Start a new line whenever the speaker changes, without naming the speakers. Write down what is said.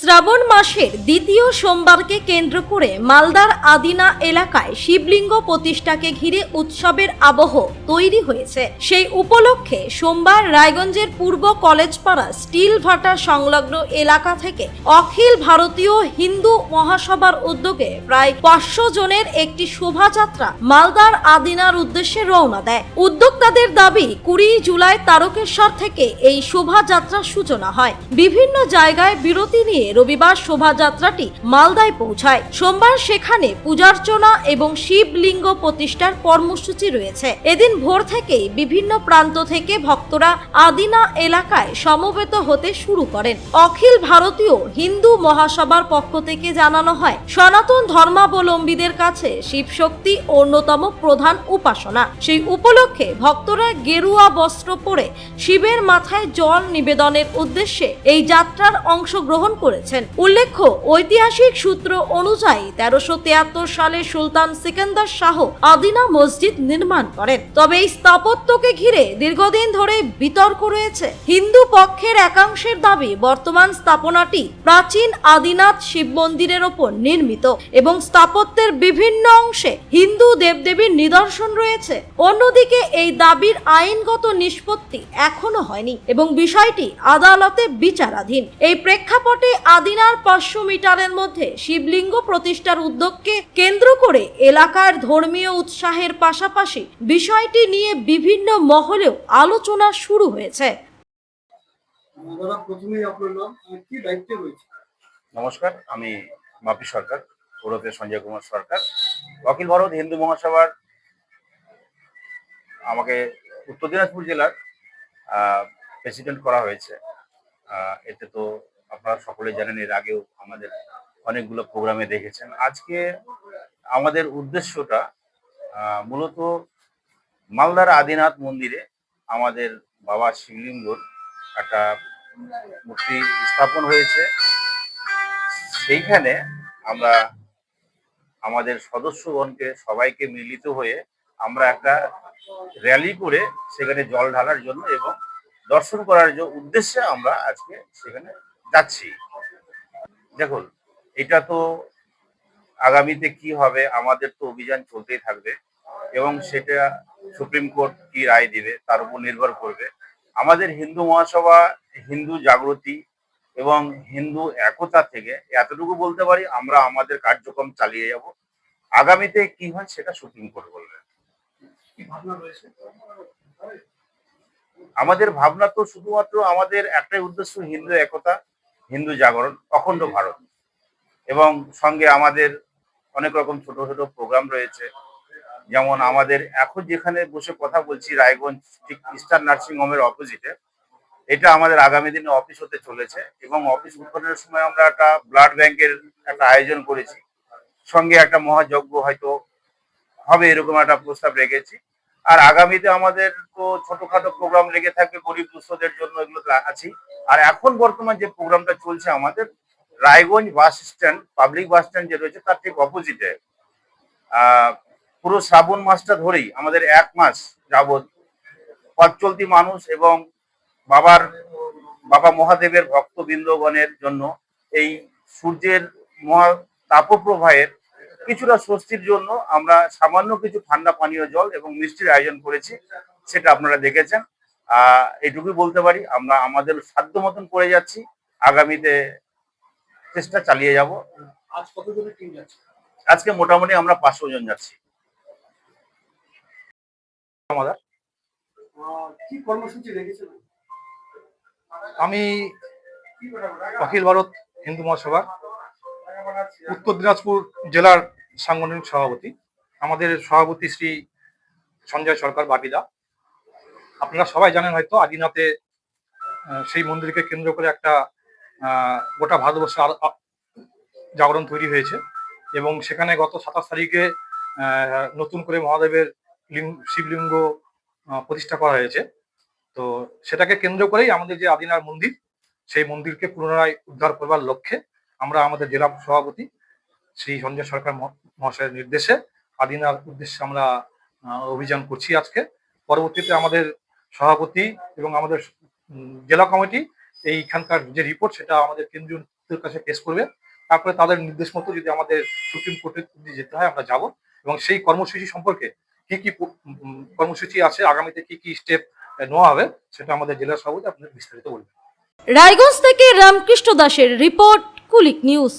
শ্রাবণ মাসের দ্বিতীয় সোমবারকে কেন্দ্র করে মালদার আদিনা এলাকায় শিবলিঙ্গ প্রতিষ্ঠাকে ঘিরে উৎসবের আবহ তৈরি হয়েছে। সেই উপলক্ষে সোমবার রায়গঞ্জের পূর্ব কলেজপাড়া স্টিল ভাটা সংলগ্ন এলাকা থেকে অখিল ভারতীয় হিন্দু মহাসভার উদ্যোগে প্রায় 500 জনের একটি শোভাযাত্রা মালদার আদিনার উদ্দেশ্যে রওনা দেয়। উদ্যোক্তাদের দাবি 20 জুলাই তারকেশ্বর থেকে এই শোভাযাত্রার সূচনা হয়। বিভিন্ন জায়গায় বিরতি নিয়ে রবিবার শোভাযাত্রাটি মালদায় পৌঁছায়। সোমবার সেখানে পূজার্চনা এবং শিবলিঙ্গ প্রতিষ্ঠার কর্মসূচি রয়েছে। এদিন ভোর থেকেই বিভিন্ন প্রান্ত থেকে ভক্তরা আদিনা এলাকায় সমবেত হতে শুরু করেন। অখিল ভারতীয় হিন্দু মহাসভার পক্ষ থেকে জানানো হয়, সনাতন ধর্মাবলম্বীদের কাছে শিবশক্তি অন্যতম প্রধান উপাসনা। সেই উপলক্ষে ভক্তরা গেরুয়া বস্ত্র পরে শিবের মাথায় জল নিবেদনের উদ্দেশ্যে এই যাত্রার অংশগ্রহণ করেছেন। উল্লেখ্য, ঐতিহাসিক সূত্র অনুযায়ী 1373 সালে সুলতান সিকান্দার শাহ আদিনা মসজিদ নির্মাণ করেন। তবে এই স্থাপত্যকে ঘিরে দীর্ঘদিন ধরে বিতর্ক রয়েছে। হিন্দু পক্ষের একাংশের দাবি বর্তমান স্থাপনাটি প্রাচীন আদিনাথ শিব মন্দিরের ওপর নির্মিত এবং স্থাপত্যের বিভিন্ন অংশে হিন্দু দেবদেবীর নিদর্শন রয়েছে। অন্যদিকে এই দাবির আইনগত নিষ্পত্তি এখনো হয়নি এবং বিষয়টি আদালতে বিচারাধীন। এই প্রেক্ষাপটে আদিনার 500 মিটারের মধ্যে শিবলিঙ্গ প্রতিষ্ঠার উদ্যোগকে কেন্দ্র করে এলাকার ধর্মীয় উৎসাহের পাশাপাশি বিষয়টি নিয়ে বিভিন্ন মহলেও আলোচনা শুরু হয়েছে।
নমস্কার, আমি মাপি সরকার, ওরফে সঞ্জয় কুমার সরকার। অখিল ভারত হিন্দু মহাসভার আমাকে উত্তর দিনাজপুর জেলার প্রেসিডেন্ট করা হয়েছে। এতে তো আপনারা সকলেই জানেন, এর আগেও আমাদের অনেকগুলো প্রোগ্রামে দেখেছেন। আজকে আমাদের উদ্দেশ্যটা মূলত মালদার আদিনাথ মন্দিরে আমাদের বাবা শিবলিঙ্গর একটা মূর্তি স্থাপন হয়েছে। সেইখানে আমরা আমাদের সদস্যগণকে সবাইকে মিলিত হয়ে আমরা একটা র্যালি করে সেখানে জল ঢালার জন্য এবং দর্শন করার উদ্দেশ্যে আমরা আজকে সেখানে যাচ্ছি। দেখুন, এটা তো আগামীতে কি হবে, আমাদের তো অভিযান চলতেই থাকবে এবং সেটা সুপ্রিম কোর্ট কি রায় দিবে তার উপর নির্ভর করবে। আমাদের হিন্দু মহাসভা হিন্দু জাগৃতি এবং হিন্দু একতা থেকে এতটুকু বলতে পারি, আমরা আমাদের কার্যক্রম চালিয়ে যাব। আগামীতে কি হয় সেটা সুপ্রিম কোর্ট বলবে। আমাদের ভাবনা তো শুধুমাত্র আমাদের একটাই উদ্দেশ্য, হিন্দু একতা, হিন্দু জাগরণ, অখণ্ড ভারত। এবং সঙ্গে আমাদের অনেক রকম ছোট ছোট প্রোগ্রাম রয়েছে। যেমন আমাদের এখন যেখানে বসে কথা বলছি, রায়গঞ্জ ঠিক ইস্টার্ন নার্সিং হোমের অপোজিটে, এটা আমাদের আগামী দিনে অফিস হতে চলেছে এবং অফিস উদ্বোধনের সময় আমরা একটা ব্লাড ব্যাংকের একটা আয়োজন করেছি। সঙ্গে একটা মহাযজ্ঞ হয়তো হবে, এরকম একটা প্রস্তাব রেখেছি। আর আগামীতে আমাদের তো ছোটখাটো প্রোগ্রাম লেগে থাকবে গরিব দুঃস্থদের জন্য, এগুলো তো আছি। আর এখন বর্তমান যে প্রোগ্রামটা চলছে আমাদের Raiganj bus stand, public bus stand যে রয়েছে তার ঠিক অপোজিটে, পুরো শ্রাবণ মাসটা ধরেই আমাদের 1 মাস যাবৎ পথ চলতি মানুষ এবং বাবা মহাদেবের ভক্তবৃন্দগণের জন্য এই সূর্যের মহা তাপপ্রবাহের কিছুটা স্বস্তির জন্য আমরা সামান্য কিছু ঠান্ডা পানীয় জল এবং মিষ্টির আয়োজন করেছি। সেটা আপনারা দেখেছেন। এইটুকুই বলতে পারি, আমরা আমাদের সাধ্য মতন করে যাচ্ছি, আগামীতে চেষ্টা চালিয়ে যাব।
আজ কতজনের টিম যাচ্ছে?
আজকে মোটামুটি আমরা 500 জন যাচ্ছি।
আমাদের কি কর্মসূচি রেখেছেন? আমি অখিল ভারত হিন্দু মহাসভার উত্তর দিনাজপুর জেলার সাংগঠনিক সভাপতি। আমাদের সভাপতি শ্রী সঞ্জয় সরকার বাটিদা। আপনারা সবাই জানেন হয়তো, আদিনাথে সেই মন্দিরকে কেন্দ্র করে একটা গোটা ভারতবর্ষে জাগরণ তৈরি হয়েছে এবং সেখানে গত 27 তারিখে নতুন করে মহাদেবের শিবলিঙ্গ প্রতিষ্ঠা করা হয়েছে। তো সেটাকে কেন্দ্র করেই আমাদের যে আদিনার মন্দির, সেই মন্দিরকে পুনরায় উদ্ধার করবার লক্ষ্যে আমরা আমাদের জেলা সভাপতি শ্রী সঞ্জয় সরকার মহাশয়ের নির্দেশে আদিনার উদ্দেশ্যে আমরা অভিযান করছি আজকে। পরবর্তীতে আমাদের সভাপতি এবং আমাদের জেলা কমিটি এইখানকার যে রিপোর্ট সেটা আমাদের কেন্দ্রীয় আদালতের কাছে পেশ করবে। তারপরে তাদের নির্দেশ মতো যদি আমাদের সুপ্রিম কোর্টে যেতে হয় আমরা যাব, এবং সেই কর্মসূচি সম্পর্কে কি কি কর্মসূচি আছে, আগামীতে কি কি স্টেপ নেওয়া হবে, সেটা আমাদের জেলা সভাপতি আপনাদের বিস্তারিত বলবেন।
রায়গঞ্জ থেকে রামকৃষ্ণ দাসের রিপোর্ট, কুলিক নিউজ।